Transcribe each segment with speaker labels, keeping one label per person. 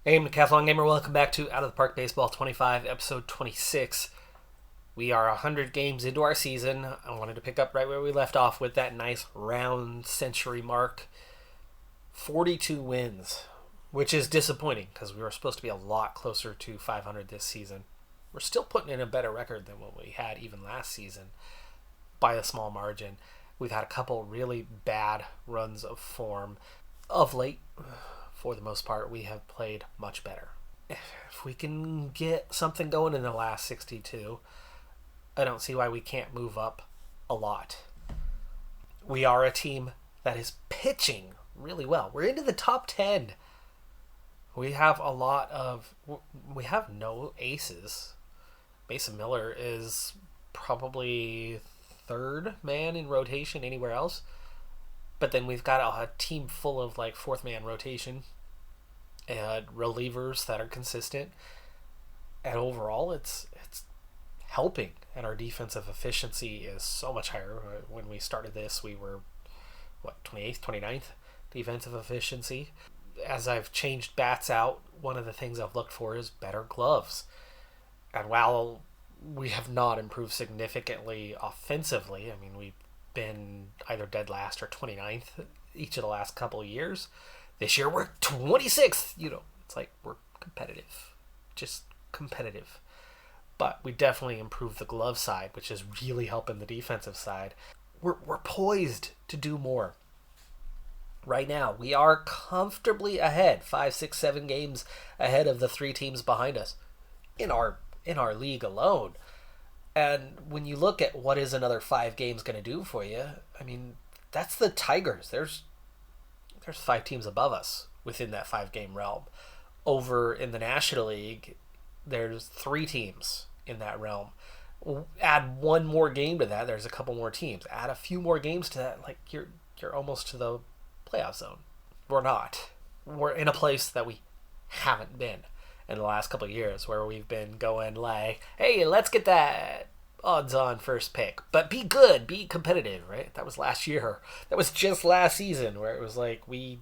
Speaker 1: Hey, Decathlon Gamer, welcome back to Out of the Park Baseball 25, episode 26. We are 100 games into our season. I wanted to pick up right where we left off with that nice round century mark. 42 wins, which is disappointing because we were supposed to be a lot closer to 500 this season. We're still putting in a better record than what we had even last season by a small margin. We've had a couple really bad runs of form of late. For the most part, we have played much better. If we can get something going in the last 62, I don't see why we can't move up a lot. We are a team that is pitching really well. We're into the top 10. We have no aces. Mason Miller is probably third man in rotation anywhere else. But then we've got a team full of like fourth man rotation and relievers that are consistent. And overall, it's helping. And our defensive efficiency is so much higher. When we started this, we were, 28th, 29th defensive efficiency. As I've changed bats out, one of the things I've looked for is better gloves. And while we have not improved significantly offensively, I mean, we've been either dead last or 29th each of the last couple of years. This year we're 26th. It's like we're competitive. Just competitive. But we definitely improved the glove side, which is really helping the defensive side. We're poised to do more. Right now, we are comfortably ahead, 5, 6, 7 games ahead of the 3 teams behind us in our league alone. And when you look at what is another 5 games going to do for you, I mean, that's the Tigers. There's 5 teams above us within that 5-game realm. Over in the National League, there's 3 teams in that realm. Add one more game to that, there's a couple more teams. Add a few more games to that, like you're almost to the playoff zone. We're not. We're in a place that we haven't been in the last couple of years, where we've been going like, hey, let's get that odds-on first pick. But be good, be competitive, right? That was last year. That was just last season, where it was like we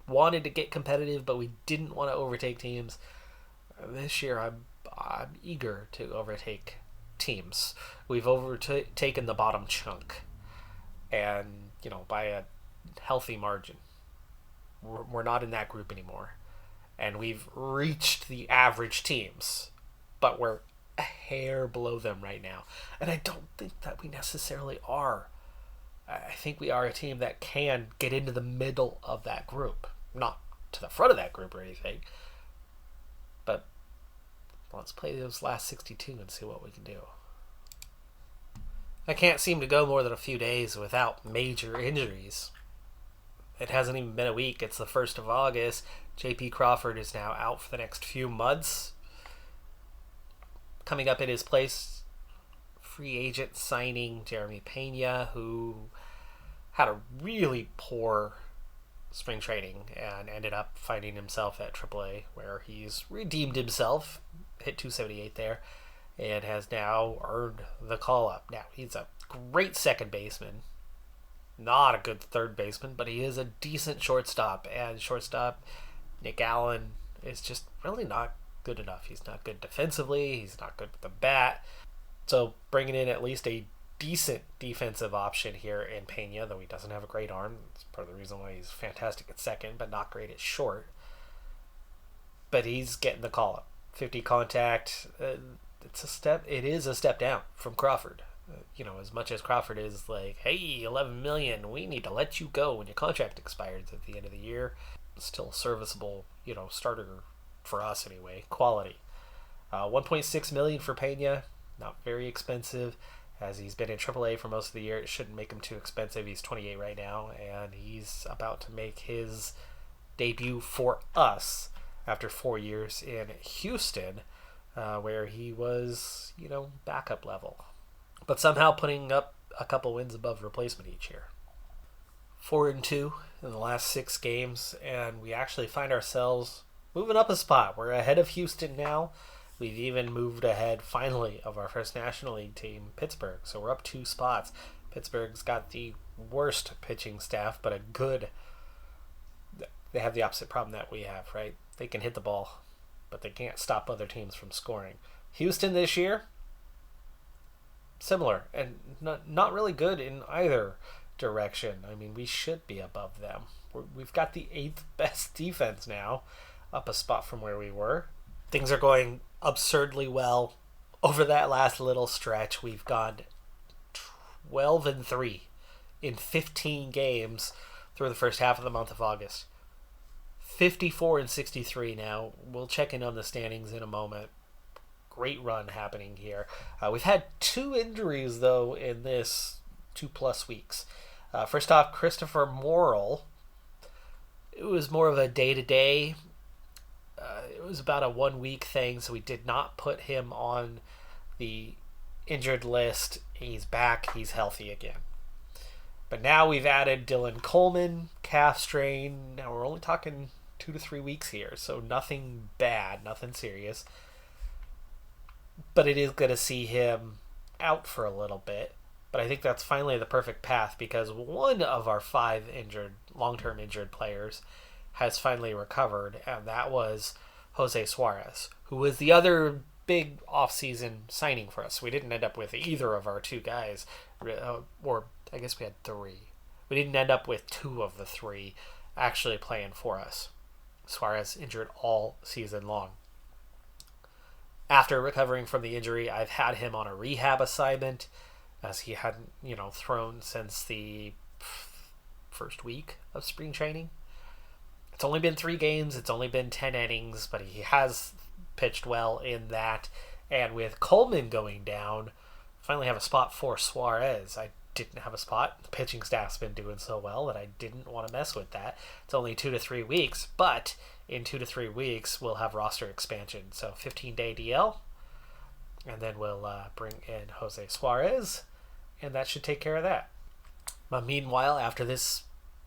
Speaker 1: wanted to get competitive, but we didn't want to overtake teams. This year, I'm eager to overtake teams. We've overtaken the bottom chunk, and by a healthy margin. We're not in that group anymore. And we've reached the average teams, but we're a hair below them right now. And I don't think that we necessarily are. I think we are a team that can get into the middle of that group. Not to the front of that group or anything. But let's play those last 62 and see what we can do. I can't seem to go more than a few days without major injuries. It hasn't even been a week. It's the 1st of August. J.P. Crawford is now out for the next few months. Coming up in his place, free agent signing Jeremy Pena, who had a really poor spring training and ended up finding himself at AAA, where he's redeemed himself, hit 278 there, and has now earned the call-up. Now, he's a great second baseman. Not a good third baseman, but he is a decent shortstop. And shortstop Nick Allen is just really not good enough. He's not good defensively. He's not good with the bat. So bringing in at least a decent defensive option here in Pena, though he doesn't have a great arm. That's part of the reason why he's fantastic at second, but not great at short. But he's getting the call-up. 50 contact. It is a step down from Crawford. As much as Crawford is like, hey, $11 million, we need to let you go when your contract expires at the end of the year. Still serviceable, starter for us anyway. Quality. $1.6 million for Pena, not very expensive. As he's been in AAA for most of the year, it shouldn't make him too expensive. He's 28 right now, and he's about to make his debut for us after 4 years in Houston, where he was, backup level. But somehow putting up a couple wins above replacement each year. 4-2 in the last 6 games, and we actually find ourselves moving up a spot. We're ahead of Houston now. We've even moved ahead, finally, of our first National League team, Pittsburgh. So we're up 2 spots. Pittsburgh's got the worst pitching staff, but a good... They have the opposite problem that we have, right? They can hit the ball, but they can't stop other teams from scoring. Houston this year, similar, and not really good in either direction. I mean, we should be above them. We've got the 8th best defense now, up a spot from where we were. Things are going absurdly well. Over that last little stretch, we've gone 12-3 in 15 games through the first half of the month of August. 54-63 now. We'll check in on the standings in a moment. Great run happening here. We've had 2 injuries, though, in this 2+ weeks. First off, Christopher Morrill. It was more of a day-to-day. It was about a 1-week thing, so we did not put him on the injured list. He's back. He's healthy again. But now we've added Dylan Coleman, calf strain. Now we're only talking 2 to 3 weeks here, so nothing bad, nothing serious. But it is good to see him out for a little bit. But I think that's finally the perfect path, because one of our 5 long-term injured players has finally recovered, and that was Jose Suarez, who was the other big off-season signing for us. We didn't end up with either of our 2 guys, or I guess we had 3. We didn't end up with 2 of the 3 actually playing for us. Suarez injured all season long. After recovering from the injury, I've had him on a rehab assignment, as he hadn't, thrown since the first week of spring training. It's only been 3 games, it's only been 10 innings, but he has pitched well in that. And with Coleman going down, finally have a spot for Suarez. I didn't have a spot. The pitching staff's been doing so well that I didn't want to mess with that. It's only 2 to 3 weeks, but in 2 to 3 weeks, we'll have roster expansion. So 15-day DL, and then we'll bring in Jose Suarez, and that should take care of that. But meanwhile, after this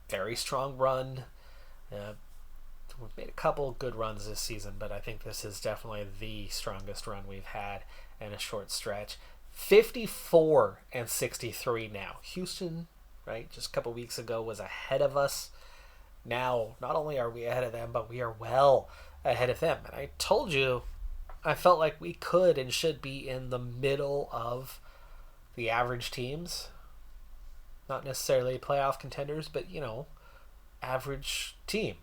Speaker 1: very strong run, we've made a couple good runs this season, but I think this is definitely the strongest run we've had in a short stretch. 54-63 now. Houston, right, just a couple weeks ago was ahead of us. Now, not only are we ahead of them, but we are well ahead of them. And I told you, I felt like we could and should be in the middle of the average teams. Not necessarily playoff contenders, but, average team.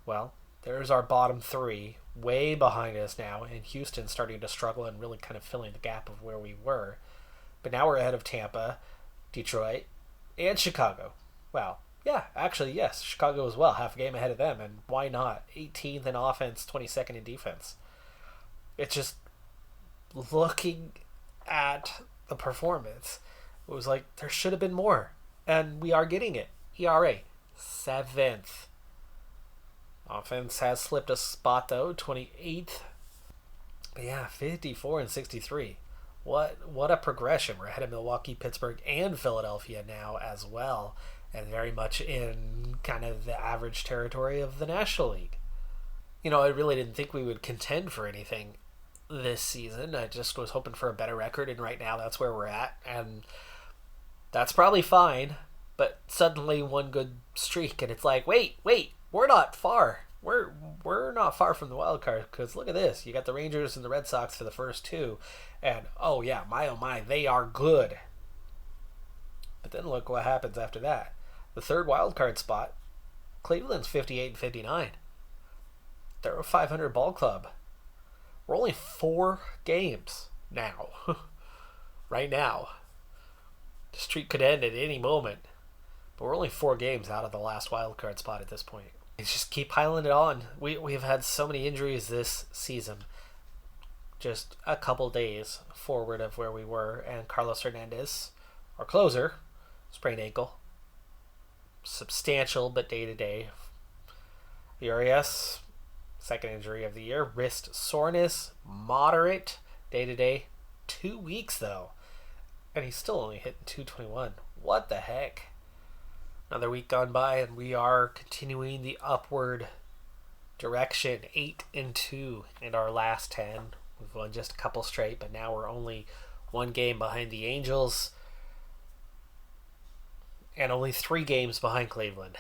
Speaker 1: Well, there's our bottom 3, way behind us now, and Houston starting to struggle and really kind of filling the gap of where we were. But now we're ahead of Tampa, Detroit, and Chicago. Wow. Yeah, actually, yes, Chicago as well, half a game ahead of them, and why not? 18th in offense, 22nd in defense. It's just looking at the performance, it was like there should have been more, and we are getting it. ERA, 7th. Offense has slipped a spot, though, 28th. But yeah, 54-63. What a progression. We're ahead of Milwaukee, Pittsburgh, and Philadelphia now as well, and very much in kind of the average territory of the National League. I really didn't think we would contend for anything this season. I just was hoping for a better record, and right now that's where we're at, and that's probably fine. But suddenly one good streak, and it's like, wait, we're not far. We're not far from the wild card, because look at this. You got the Rangers and the Red Sox for the first 2, and oh my, they are good. But then look what happens after that. The 3rd wild card spot, Cleveland's 58-59. They're a 500 ball club. We're only 4 games now. Right now. The streak could end at any moment. But we're only 4 games out of the last wild card spot at this point. It's just keep piling it on. We've had so many injuries this season. Just a couple days forward of where we were. And Carlos Hernandez, our closer, sprained ankle. Substantial, but day-to-day. Urias, 2nd injury of the year. Wrist soreness, moderate, day-to-day. 2 weeks, though. And he's still only hitting 221. What the heck? Another week gone by, and we are continuing the upward direction. 8-2 in our last 10. We've won just a couple straight, but now we're only 1 game behind the Angels. And only 3 games behind Cleveland.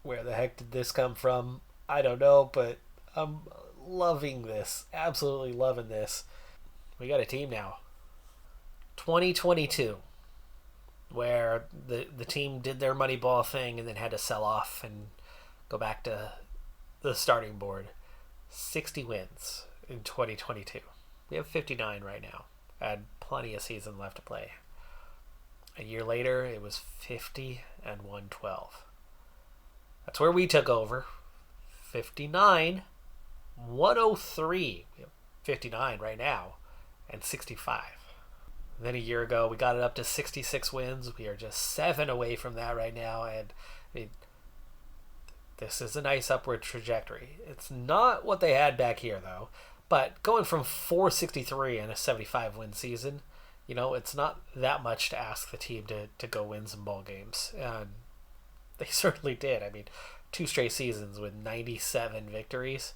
Speaker 1: Where the heck did this come from? I don't know, but I'm loving this. Absolutely loving this. We got a team now. 2022, where the team did their Moneyball thing and then had to sell off and go back to the starting board. 60 wins in 2022. We have 59 right now. Had plenty of season left to play. A year later, it was 50 and 112. That's where we took over. 59, 103. We have 59 right now, and 65. Then a year ago, we got it up to 66 wins. We are just 7 away from that right now, and this is a nice upward trajectory. It's not what they had back here, though. But going from 463 in a 75-win season, it's not that much to ask the team to go win some ball games. And they certainly did. I mean, 2 straight seasons with 97 victories.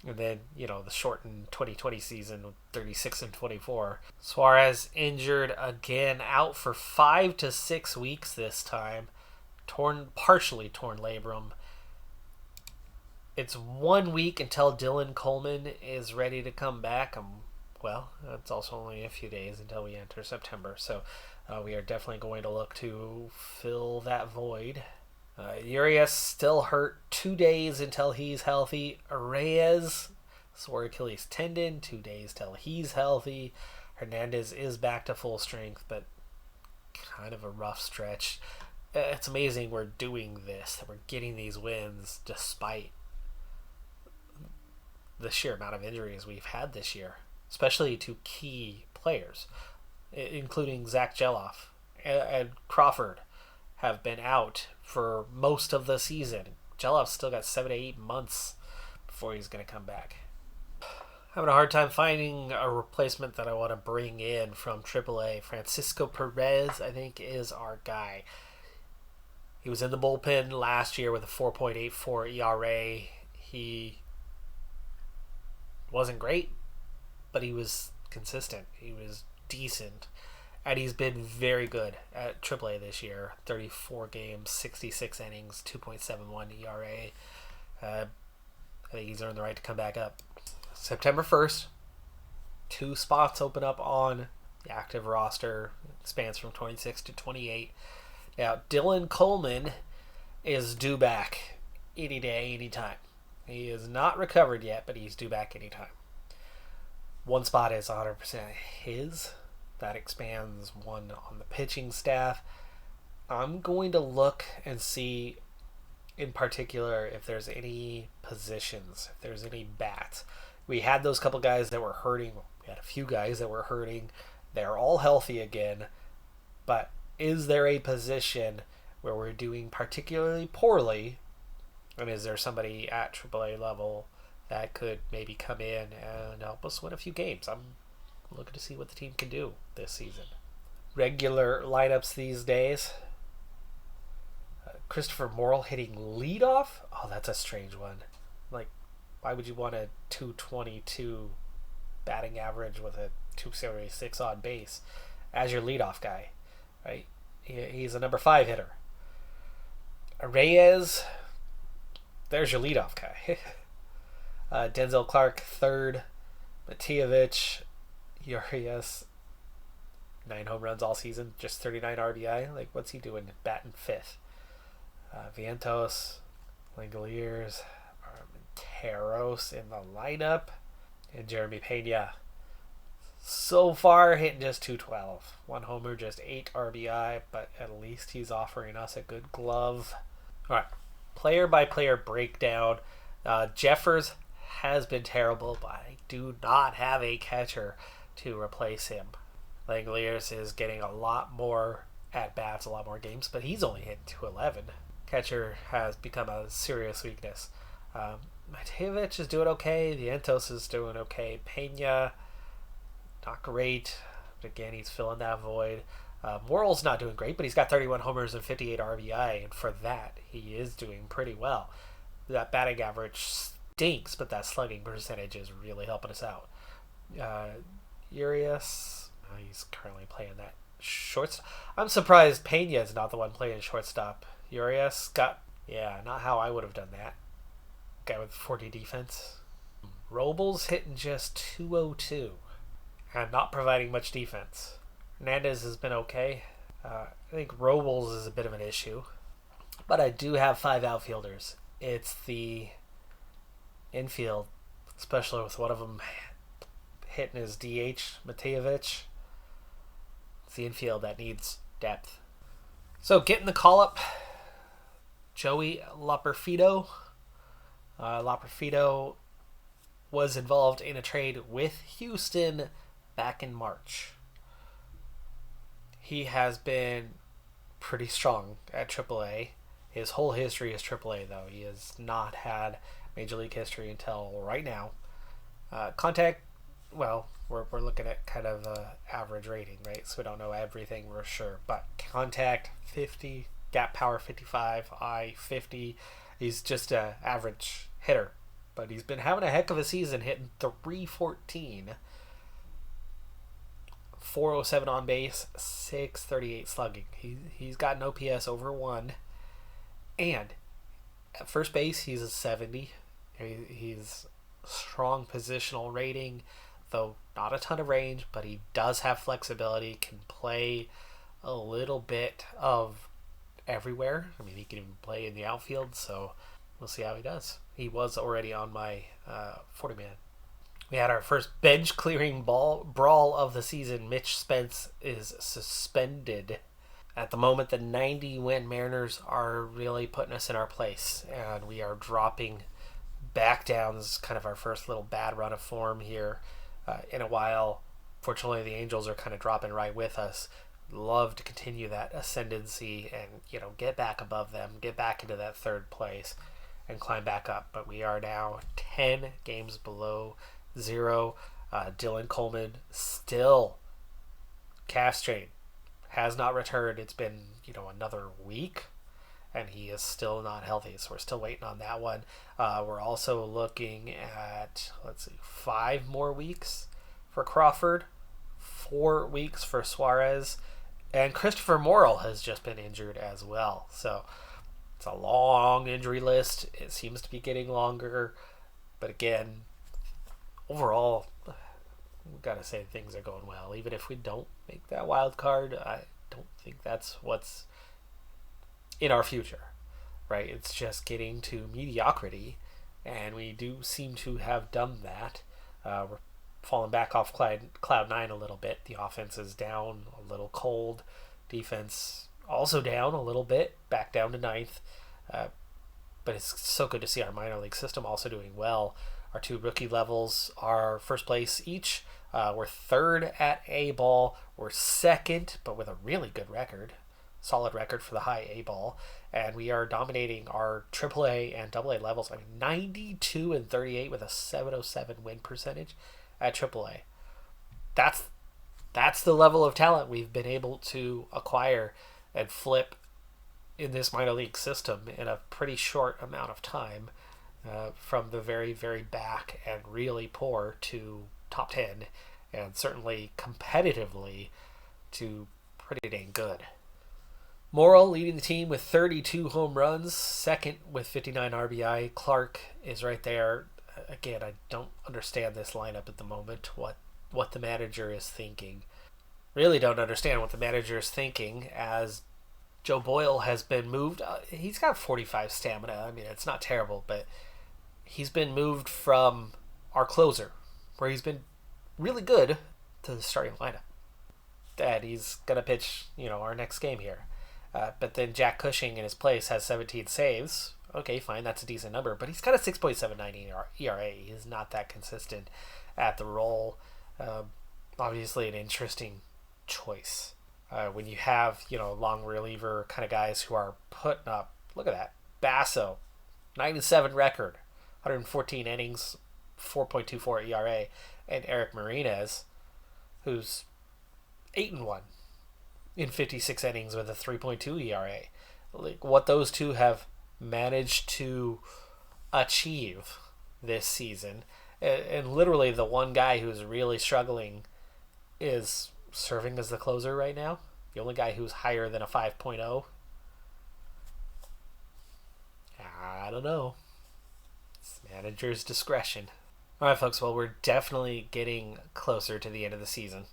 Speaker 1: And then, the shortened 2020 season with 36 and 24. Suarez injured again, out for 5 to 6 weeks this time. Partially torn labrum. It's 1 week until Dylan Coleman is ready to come back. It's also only a few days until we enter September. So we are definitely going to look to fill that void. Urias still hurt 2 days until he's healthy. Reyes, sore Achilles tendon, 2 days till he's healthy. Hernandez is back to full strength, but kind of a rough stretch. It's amazing we're doing this, that we're getting these wins despite the sheer amount of injuries we've had this year, especially to key players, including Zach Geloff and Crawford have been out for most of the season. Geloff's still got 7 to 8 months before he's going to come back. Having a hard time finding a replacement that I want to bring in from AAA. Francisco Perez, I think, is our guy. He was in the bullpen last year with a 4.84 ERA. He wasn't great, but he was consistent. He was decent. And he's been very good at AAA this year. 34 games, 66 innings, 2.71 ERA. I think he's earned the right to come back up. September 1st, 2 spots open up on the active roster. Expands from 26 to 28. Now, Dylan Coleman is due back any day, anytime. He is not recovered yet, but he's due back anytime. 1 spot is 100% his. That expands 1 on the pitching staff. I'm going to look and see in particular if there's any positions, if there's any bats. We had those couple guys that were hurting. We had a few guys that were hurting. They're all healthy again. But is there a position where we're doing particularly poorly? And is there somebody at AAA level that could maybe come in and help us win a few games? I'm looking to see what the team can do this season. Regular lineups these days. Christopher Morrell hitting leadoff? Oh, that's a strange one. Why would you want a 222 batting average with a 276 on base as your leadoff guy? Right? He's a number 5 hitter. Reyes, there's your leadoff guy. Denzel Clark, 3rd. Matievich, Urias, 9 home runs all season, just 39 RBI. What's he doing batting 5th? Vientos, Langoliers, Armenteros in the lineup, and Jeremy Pena. So far, hitting just 212. 1 homer, just 8 RBI, but at least he's offering us a good glove. All right, player-by-player breakdown. Jeffers has been terrible, but I do not have a catcher to replace him. Langoliers is getting a lot more at-bats, a lot more games, but he's only hitting 211. Catcher has become a serious weakness. Matievich is doing okay. Vientos is doing okay. Pena, not great. But again, he's filling that void. Morrell's not doing great, but he's got 31 homers and 58 RBI, and for that, he is doing pretty well. That batting average stinks, but that slugging percentage is really helping us out. Urias, he's currently playing that shortstop. I'm surprised Pena is not the one playing shortstop. Urias not how I would have done that. Guy with 40 defense. Robles hitting just 202 and not providing much defense. Hernandez has been okay. I think Robles is a bit of an issue. But I do have 5 outfielders. It's the infield, especially with one of them hitting his DH, Matejevich. It's the infield that needs depth. So getting the call-up, Joey Loperfido. Loperfido was involved in a trade with Houston back in March. He has been pretty strong at AAA. His whole history is AAA, though. He has not had Major League history until right now. Contact, well, we're looking at kind of average rating, right? So we don't know everything for sure. But contact 50, gap power 55, eye 50. He's just an average hitter. But he's been having a heck of a season, hitting 314. 407 on base, 638 slugging. He's got an OPS over 1. And at first base, he's a 70. He's strong positional rating, though not a ton of range, but he does have flexibility, can play a little bit of everywhere. I mean, he can even play in the outfield, so we'll see how he does. He was already on my 40-man. We had our first bench-clearing brawl of the season. Mitch Spence is suspended. At the moment, the 90-win Mariners are really putting us in our place, and we are dropping back down. This is kind of our first little bad run of form here in a while. Fortunately, the Angels are kind of dropping right with us. Love to continue that ascendancy and, get back above them, get back into that third place, and climb back up. But we are now 10 games below 0. Dylan Coleman still calf strain, has not returned. It's been another week, and he is still not healthy, so we're still waiting on that one. We're also looking at 5 more weeks for Crawford, 4 weeks for Suarez, and Christopher Morel has just been injured as well. So it's a long injury list. It seems to be getting longer, but again, overall, we've got to say things are going well. Even if we don't make that wild card, I don't think that's what's in our future, right? It's just getting to mediocrity, and we do seem to have done that. We're falling back off cloud 9 a little bit. The offense is down, a little cold. Defense also down a little bit, back down to 9th. But it's so good to see our minor league system also doing well. Our 2 rookie levels are first place each. We're 3rd at A ball. We're 2nd, but with a really good record. Solid record for the high A ball. And we are dominating our AAA and AA levels. 92 and 38 with a 707 win percentage at AAA. That's the level of talent we've been able to acquire and flip in this minor league system in a pretty short amount of time. From the very, very back and really poor to top 10, and certainly competitively to pretty dang good. Morrill leading the team with 32 home runs, 2nd with 59 RBI. Clark is right there. Again, I don't understand this lineup at the moment, what the manager is thinking. Really don't understand what the manager is thinking, as Joe Boyle has been moved. He's got 45 stamina. I mean, it's not terrible, but he's been moved from our closer, where he's been really good, to the starting lineup. That he's going to pitch, our next game here. But then Jack Cushing in his place has 17 saves. Okay, fine, that's a decent number. But he's got a 6.79 ERA. He's not that consistent at the role. Obviously an interesting choice. When you have, long reliever kind of guys who are putting up, look at that, Basso, 97 record. 114 innings, 4.24 ERA, and Eric Marinez, who's 8-1 in 56 innings with a 3.2 ERA. What those two have managed to achieve this season, and literally the one guy who's really struggling is serving as the closer right now. The only guy who's higher than a 5.0. I don't know. Manager's discretion. All right, folks. Well, we're definitely getting closer to the end of the season.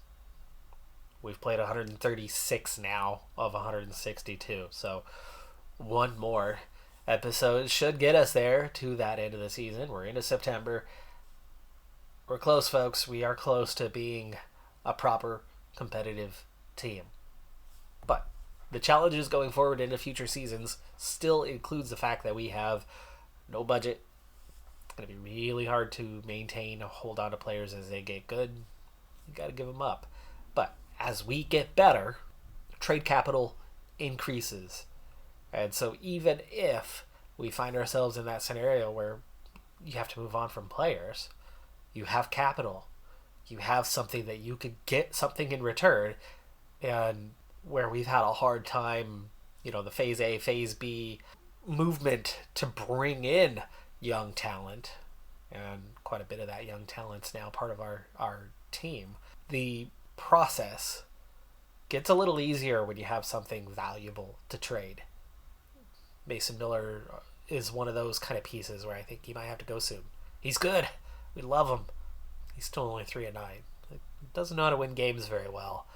Speaker 1: We've played 136 now of 162. So one more episode should get us there to that end of the season. We're into September. We're close, folks. We are close to being a proper competitive team. But the challenges going forward into future seasons still includes the fact that we have no budget. It's going to be really hard to maintain, hold on to players as they get good. You got to give them up. But as we get better, trade capital increases. And so even if we find ourselves in that scenario where you have to move on from players, you have capital. You have something that you could get something in return. And where we've had a hard time, the phase A, phase B movement to bring in young talent, and quite a bit of that young talent's now part of our team. The process gets a little easier when you have something valuable to trade. Mason Miller is one of those kind of pieces where I think he might have to go soon. He's good. We love him. He's still only 3-9. Doesn't know how to win games very well.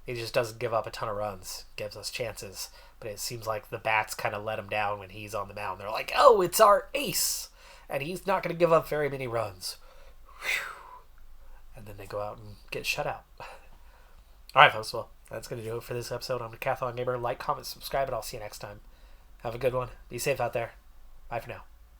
Speaker 1: He just doesn't give up a ton of runs. Gives us chances. But it seems like the bats kind of let him down when he's on the mound. They're like, oh, it's our ace. And he's not going to give up very many runs. Whew. And then they go out and get shut out. All right, folks. Well, that's going to do it for this episode on Decathlon Gamer. Like, comment, subscribe, and I'll see you next time. Have a good one. Be safe out there. Bye for now.